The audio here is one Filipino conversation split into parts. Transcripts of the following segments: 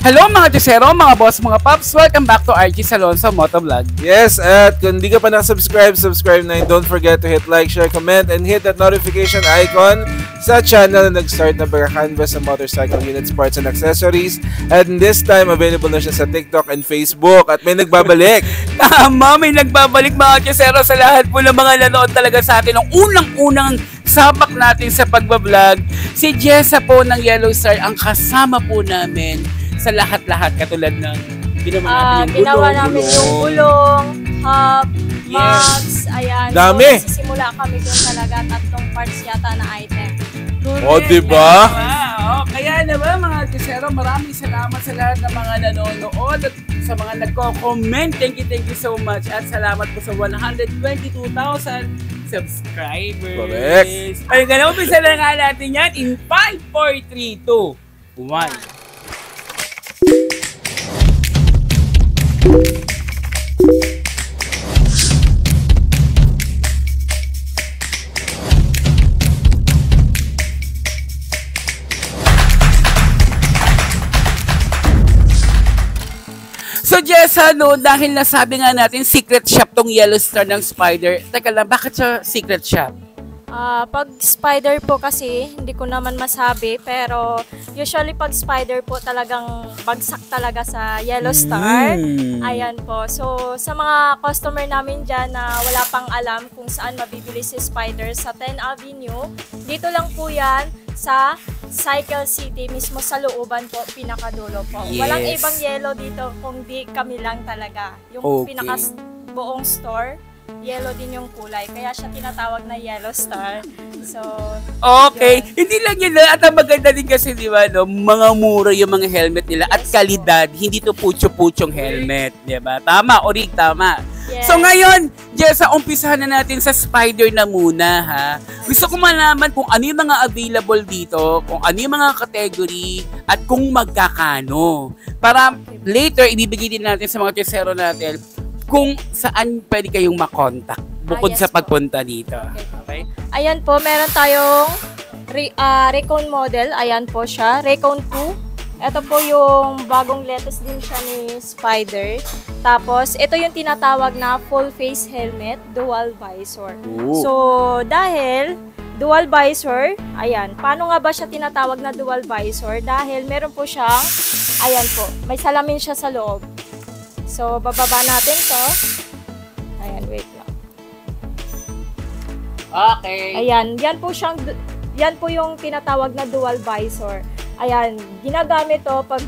Hello mga Josero, mga boss, mga paps. Welcome back to RG Salonso Motovlog. Yes, at kung di ka pa nakasubscribe, subscribe na, and don't forget to hit like, share, comment, and hit that notification icon sa channel na nag-start na Canvas sa motorcycle units, parts, and accessories. And this time, available na siya sa TikTok and Facebook. At may nagbabalik. Tama, may nagbabalik mga Josero sa lahat po ng mga nanood talaga sa atin. Ang unang-unang sabak natin sa pagbablog, si Jessa po ng Yellow Star ang kasama po namin sa lahat-lahat, katulad ng ginawa namin yung gulong, hub, mags, ayan. Dami! So, nagsisimula kami doon talaga, 3 parts yata na item. O, diba? Kaya naman mga Josero, maraming salamat sa lahat ng mga nanonood at sa mga nagko-comment. Thank you so much. At salamat po sa 122,000 subscribers. Correct. Ay, ganun, umpisa na nga natin yan in 5, 4, 3, 2, 1. So Jessa, no, dahil nasabi nga natin secret shop tong Yellow Star ng Spider. Teka lang, bakit siya secret shop? Pag Spider po kasi, hindi ko naman masabi, pero usually pag Spider po talagang bagsak talaga sa Yellow Star. Ayan po. So, sa mga customer namin dyan na wala pang alam kung saan mabibili si Spider sa 10 Avenue, dito lang po yan sa Cycle City, mismo sa looban po, pinakadulo po. Yes. Walang ibang yellow dito kundi kami lang talaga. Yung pinaka buong store, yellow din yung kulay. Kaya siya tinatawag na Yellow Star. So, okay. Yun. Hindi lang yun. At ang maganda din kasi, di ba, no, mga mura yung mga helmet nila. Yes, at kalidad. Po. Hindi to pucho-puchong helmet. Di ba? Tama, Orig, tama. Yes. So ngayon, Jessa, umpisahan na natin sa Spider na muna, ha? Gusto ko malaman kung ano yung mga available dito, kung ano yung mga category, at kung magkakano. Para later, ibibigay din natin sa mga Jessero natin kung saan pwede kayong makontak bukod sa pagpunta dito. Okay? Ayan po, meron tayong Recon model. Ayan po siya. Recon 2. Ito po yung bagong latest din siya ni Spider. Tapos, ito yung tinatawag na full face helmet, dual visor. Ooh. So, dahil dual visor, ayan. Paano nga ba siya tinatawag na dual visor? Dahil meron po siyang, ayan po, may salamin siya sa loob. So, bababa natin to. Ayan, wait lang. Okay. Ayan, yan po yung tinatawag na dual visor. Ayan, ginagamit to pag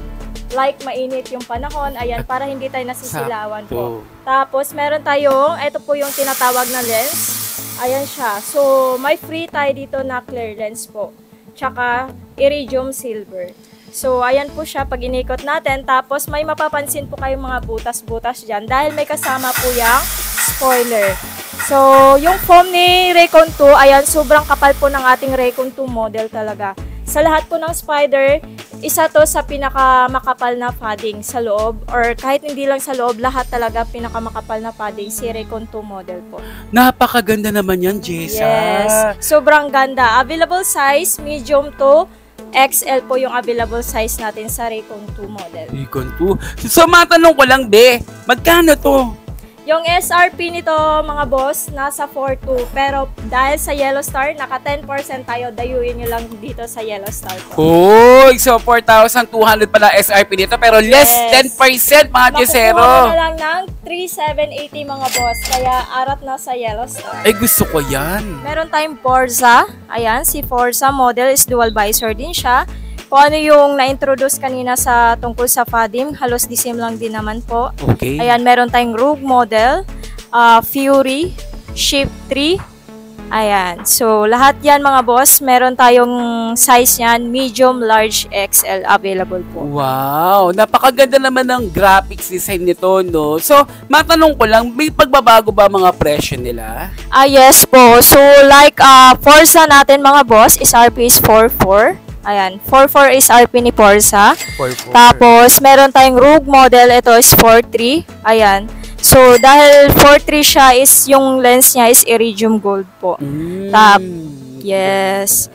like mainit yung panahon, ayan, para hindi tayo nasisilawan po. Tapos, meron tayong, ito po yung tinatawag na lens. Ayan siya. So, may free tayo dito na clear lens po. Tsaka, iridium silver. So, ayan po siya pag inikot natin. Tapos, may mapapansin po kayong mga butas-butas dyan dahil may kasama po yung spoiler. So, yung foam ni Recon 2, ayan, sobrang kapal po ng ating Recon 2 model talaga. Sa lahat po ng Spider, isa to sa pinakamakapal na padding sa loob, or kahit hindi lang sa loob, lahat talaga pinakamakapal na padding si Recon 2 model po. Napakaganda naman yan, Jessa. Yes, sobrang ganda. Available size, medium to XL po yung available size natin sa Recon 2 model. Recon 2? So, matanong ko lang, be, magkano to? Yung SRP nito, mga boss, nasa 4.2. Pero dahil sa Yellow Star, naka 10% tayo. Dayuin nyo lang dito sa Yellow Star po. Uy! So, 4,200 pala SRP nito. Pero less 10% mga Jessero. Makukuha na lang ng 3,780 mga boss. Kaya arat na sa Yellow Star. Ay, gusto ko yan. Meron tayong Forza. Ayan, si Forza model is dual visor din siya. Kung ano yung na-introduce kanina sa tungkol sa FADIM, halos the same lang din naman po. Okay. Ayan, meron tayong Rogue model, Fury, Shift 3. Ayan. So, lahat yan mga boss, meron tayong size yan, medium, large, XL available po. Wow! Napakaganda naman ng graphics design nito, no? So, matanong ko lang, may pagbabago ba mga presyo nila? Yes po. So, like Forza natin mga boss, SRP is 4.4. Ayan, 4.4 is RP ni Forza. 4.4. Tapos, meron tayong Rogue model. Ito is 4.3. Ayan. So, dahil 4.3 siya is, yung lens niya is iridium gold po. Yes.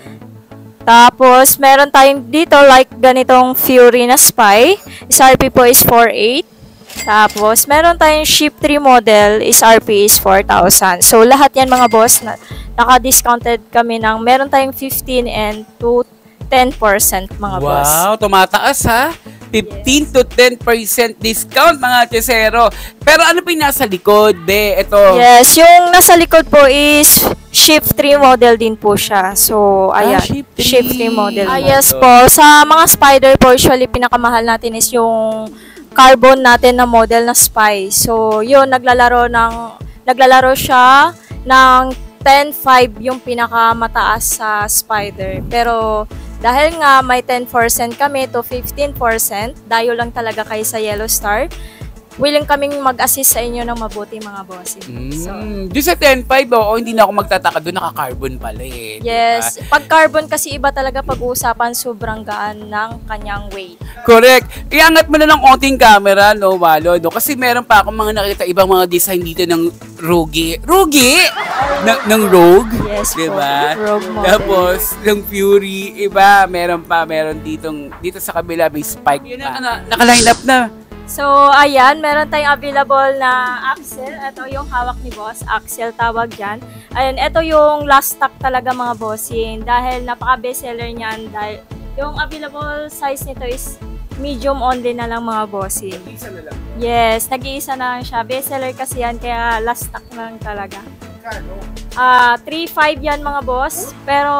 Tapos, meron tayong dito like ganitong Fury na Spy. SRP po is 4.8. Tapos, meron tayong Ship 3 model, SRP is 4,000. So, lahat yan mga boss, naka-discounted kami ng meron tayong 15 and to 10% mga boss. Wow, tumataas ha. 15 to 10% discount mga Chesero. Pero ano pa yung nasa likod, be? Ito. Yes, yung nasa likod po is Ship 3 model din po siya. So, ayan. Ship 3 model. Yes po. Sa mga Spider po, usually pinakamahal natin is yung carbon natin na model na Spy. So, yun, naglalaro siya ng 10.5 yung pinakamataas sa Spider. Pero, dahil nga may 10% kami to 15%, dayo lang talaga kayo sa Yellow Star, willing kaming mag-assist sa inyo ng mabuti mga bossing. So, doon sa 10.5, hindi na ako magtataka doon, naka-carbon pala eh. Yes. Diba? Pag carbon kasi iba talaga pag-uusapan, sobrang gaan ng kanyang weight. Correct. Iangat mo na ng konting camera, no, Walo, no? Kasi meron pa akong mga nakita ibang mga design dito ng Rogue. Rogue? ng Rogue? Yes, diba? Rogue model. Tapos, ng Fury, iba, meron dito sa kabila, may Spike. Yun na, naka-line up na. So, ayan, meron tayong available na axle. Ito yung hawak ni boss. Axle tawag dyan. Ayan, ito yung last stock talaga mga bossing. Dahil napaka-bestseller niyan. Dahil yung available size nito is medium only na lang mga bossing. Isa na lang. Yes, nag-iisa na lang siya. Bestseller kasi yan, kaya last stock na lang talaga. Kano? 3.5 yan mga boss. Pero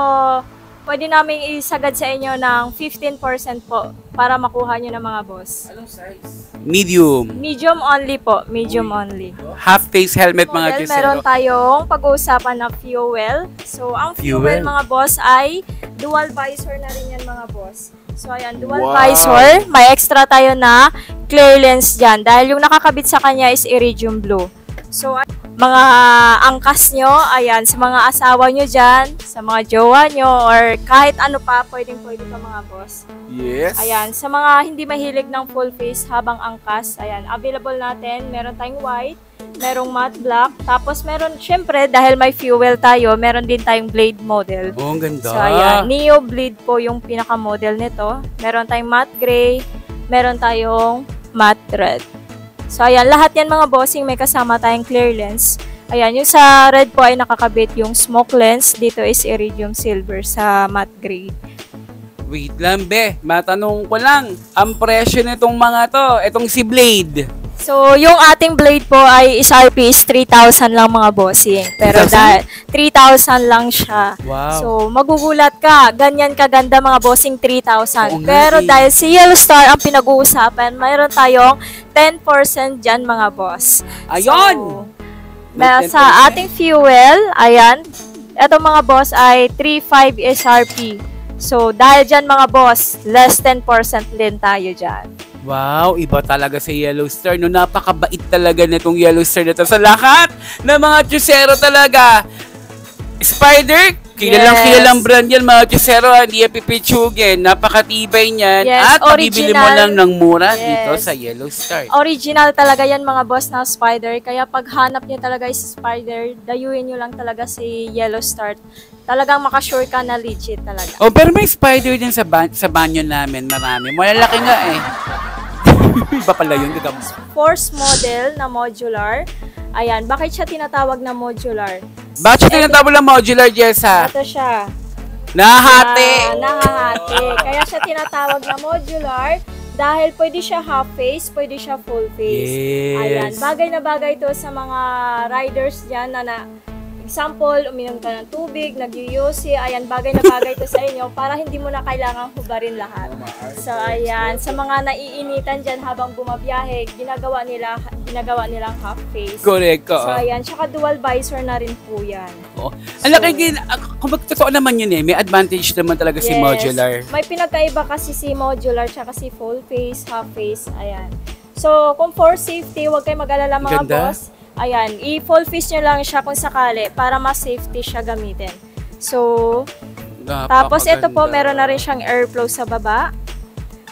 pwede namin isagad sa inyo ng 15% po para makuha nyo ng mga boss. Anong size? Medium. Medium only po. Medium only. Half-face helmet mga Model, Chesero. meron tayong pag-uusapan na fuel. So, ang fuel Fuel. mga boss ay dual visor na rin yan mga boss. So, ayan, dual Wow. visor. May extra tayo na clear lens dyan. Dahil yung nakakabit sa kanya is iridium blue. So, mga angkas nyo, ayan, sa mga asawa nyo dyan, sa mga jowa nyo, or kahit ano pa, pwede pa mga boss. Yes. Ayan, sa mga hindi mahilig ng full face habang angkas, ayan, available natin. Meron tayong white, merong matte black, tapos meron, syempre, dahil may fuel tayo, meron din tayong blade model. Oh, ang ganda. So, ayan, Neo Blade po yung pinaka-model nito. Meron tayong matte gray, meron tayong matte red. So, ayan, lahat yan mga bossing, may kasama tayong clear lens. Ayan, yung sa red po ay nakakabit yung smoke lens. Dito is iridium silver sa matte gray. Wait lang, be. Matanong ko lang. Ang presyo nitong mga to, itong si Blade. So, yung ating blade po ay SRP is 3,000 lang mga bossing. Pero 3,000 lang siya. Wow. So, magugulat ka. Ganyan kaganda mga bossing 3,000. Oo nga Pero eh. dahil si Yellow Star ang pinag-uusapan, mayroon tayong 10% dyan mga boss. Ayun! So, May sa 10%. ating fuel, ayan, etong mga boss ay 3.5 SRP. So, dahil dyan mga boss, less 10% din tayo dyan. Wow, iba talaga si Yellow Star. No, napakabait talaga nitong Yellow Star na to sa lahat ng mga Chesero talaga. Spider, kilalang brand yan mga Chesero. Hindi yan pipitsugin. Napakatibay niyan. Yes, at bibili mo original. lang ng mura Yes. dito sa Yellow Star. Original talaga yan mga boss na Spider. Kaya pag hanap nyo talaga is Spider, dayuin nyo lang talaga si Yellow Star. Talagang makasure ka na legit talaga. Oh, pero may spider din sa banyo namin. Marami. Malalaki nga eh. Iba pala yun. Gagam. Force model na modular. Ayan, bakit siya tinatawag na modular? Bakit siya tinatawag ng modular, Jessa? Ito siya. Nahati! Nahahati. Kaya siya tinatawag na modular dahil pwede siya half face, pwede siya full face. Yes. Ayan, bagay na bagay to sa mga riders dyan na example, uminom ka ng tubig, nag-UC, ayan, bagay na bagay to sa inyo para hindi mo na kailangang hubarin lahat. So, ayan, sa mga naiinitan dyan habang bumabiyahe, ginagawa nilang half face. Correct ko. So, ayan, tsaka dual visor na rin po yan. Oh. Ang laki din, kung totoo naman yun eh, may advantage naman talaga si Yes. modular. May pinagkaiba kasi si modular tsaka si full face, half face, ayan. So, kung for safety, huwag kayo mag-alala mga Ganda. boss. Ayan, i-full face nyo lang siya kung sakali para mas safety siya gamitin. So, tapos ito po, meron na rin siyang airflow sa baba.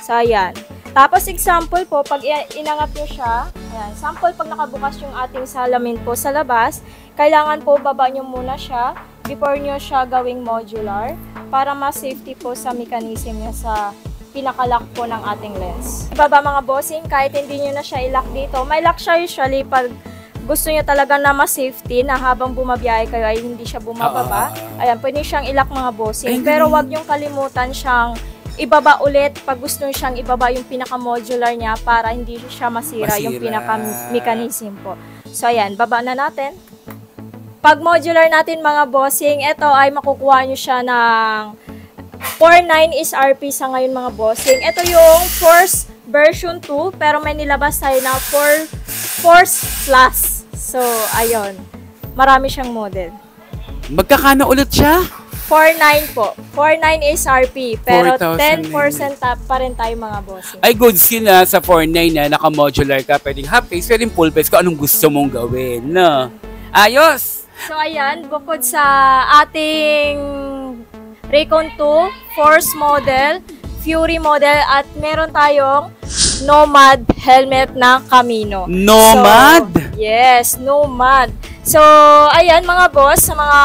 So, ayan. Tapos example po, pag inangat nyo siya, ayan, sample pag nakabukas yung ating salamin po sa labas, kailangan po baba nyo muna siya before nyo siya gawing modular para mas safety po sa mechanism niya sa pinakalock po ng ating lens. Ibaba mga bossing, kahit hindi nyo na siya ilock dito, may lock siya usually pag gusto nyo talaga na mas safety na habang bumabiyahe kayo ay hindi siya bumababa. Ayan, pwede siyang ilock mga bossing. Pero wag nyong kalimutan siyang ibaba ulit pag gusto nyo siyang ibaba yung pinaka-modular niya para hindi siya masira. Yung pinaka-mechanism po. So ayan, baba na natin. Pag modular natin mga bossing, ito ay makukuha nyo siya ng 4.9 is RP sa ngayon mga bossing. Ito yung Force version 2 pero may nilabas tayo na Force Plus. So, ayun. Marami siyang model. Magkakano ulit siya? 4.9 po. 4.9 is RP pero 10% 4,000 pa rin tayo mga bossing. Ay, goods yun na sa 4.9 na naka-modular ka. Pwedeng half face, pwedeng full face kung anong gusto mong gawin. No? Ayos! So, ayan. Bukod sa ating Recon 2, Force model, Fury model, at meron tayong Nomad helmet na Camino. Nomad? So, yes, Nomad. So, ayan mga boss, sa mga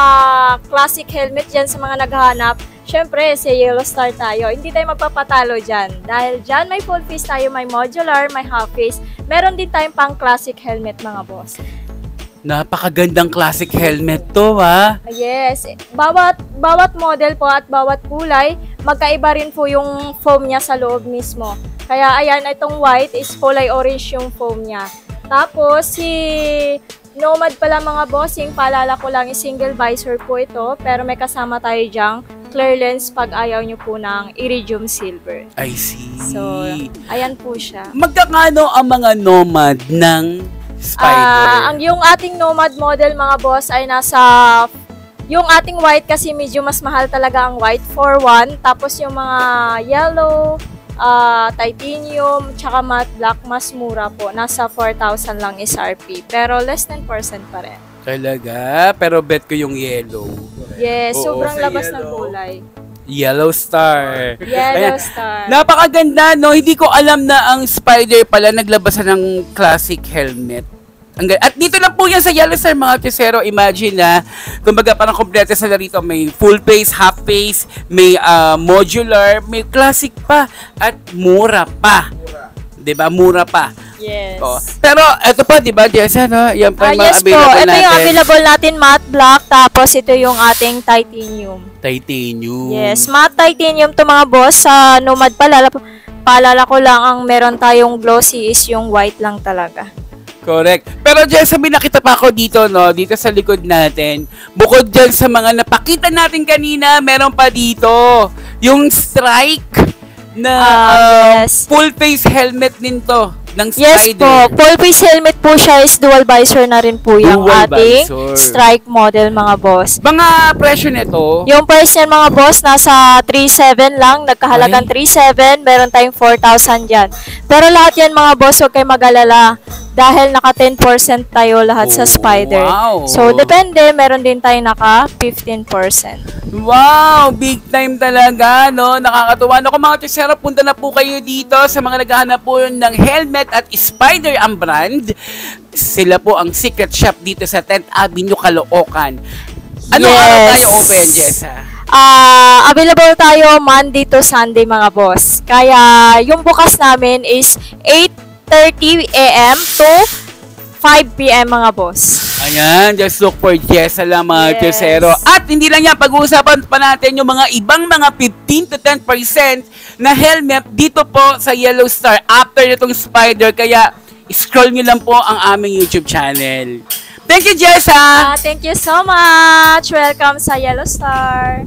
classic helmet dyan, sa mga naghahanap, syempre, sa Yellow Star tayo. Hindi tayo magpapatalo dyan. Dahil dyan may full face tayo, may modular, may half face. Meron din tayong pang classic helmet mga boss. Napakagandang classic helmet to, ha? Yes. Bawat model po at bawat kulay, magkaiba rin po yung foam niya sa loob mismo. Kaya ayan, itong white is kulay orange yung foam niya. Tapos, si Nomad pala mga bossing, paalala ko lang, single visor po ito, pero may kasama tayo dyang clear lens pag ayaw nyo po ng iridium silver. I see. So, ayan po siya. Magkakano ang mga Nomad ng Spider? Yung ating Nomad model mga boss ay nasa, yung ating white kasi medyo mas mahal talaga ang white, 4.1. Tapos yung mga yellow, titanium, tsaka matte black, mas mura po. Nasa 4,000 lang is RP. Pero less than % pa rin. Talaga? Pero bet ko yung yellow. Yes, Oo, sobrang sa labas yellow. ng kulay. Yellow Star. Yellow Ayan. Star. Napakaganda, no? Hindi ko alam na ang Spider pala naglabasan ng classic helmet. At dito lang po yan sa Yellow Star mga Chesero. Imagine na, kumbaga parang kompleto sa narito. May full face, half face, may modular, may classic pa, at mura pa. Diba? Mura pa. Yes. Oh. Pero ito pa, diba, Jessa, no? Yan pa yung mga Yes po. available Ito natin. yung available natin, matte black. Tapos ito yung ating titanium. Titanium. Yes, matte titanium to mga boss. Sa Nomad paalala ko lang, ang meron tayong glossy is yung white lang talaga. Correct. Pero Jessa, may nakita pa ako dito, no? Dito sa likod natin. Bukod dyan sa mga napakita natin kanina, meron pa dito yung Strike na yes. full face helmet din to ng Yes Spider. po. Full face helmet po siya, is dual visor na rin po yung Dual ating visor. Strike model mga boss. Mga presyo nito, Yung price niyan mga boss, nasa 3,700 lang. Nagkahalagang 3,700. Meron tayong 4,000 dyan. Pero lahat yan mga boss, huwag kayo mag-alala. Dahil naka 10% tayo lahat sa Spider. Wow. So, depende. Meron din tayo naka 15%. wow, big time talaga, no? Nakakatuwa. No, kung mga Chesero, punta na po kayo dito sa mga naghahanap po ng helmet at Spider ang brand. Sila po ang secret shop dito sa 10th Avenue, Caloocan. Ano araw tayo open, Jessa? Available tayo Monday to Sunday mga boss. Kaya yung bukas namin is 8:30 a.m. to 5 p.m. mga boss. Ayan, just look for Jessa lang mga Yes. Chesero. At hindi lang yan, pag-uusapan pa natin yung mga ibang mga 15 to 10% na helmet dito po sa Yellow Star after itong Spider. Kaya scroll nyo lang po ang aming YouTube channel. Thank you, Jessa! Thank you so much! Welcome sa Yellow Star!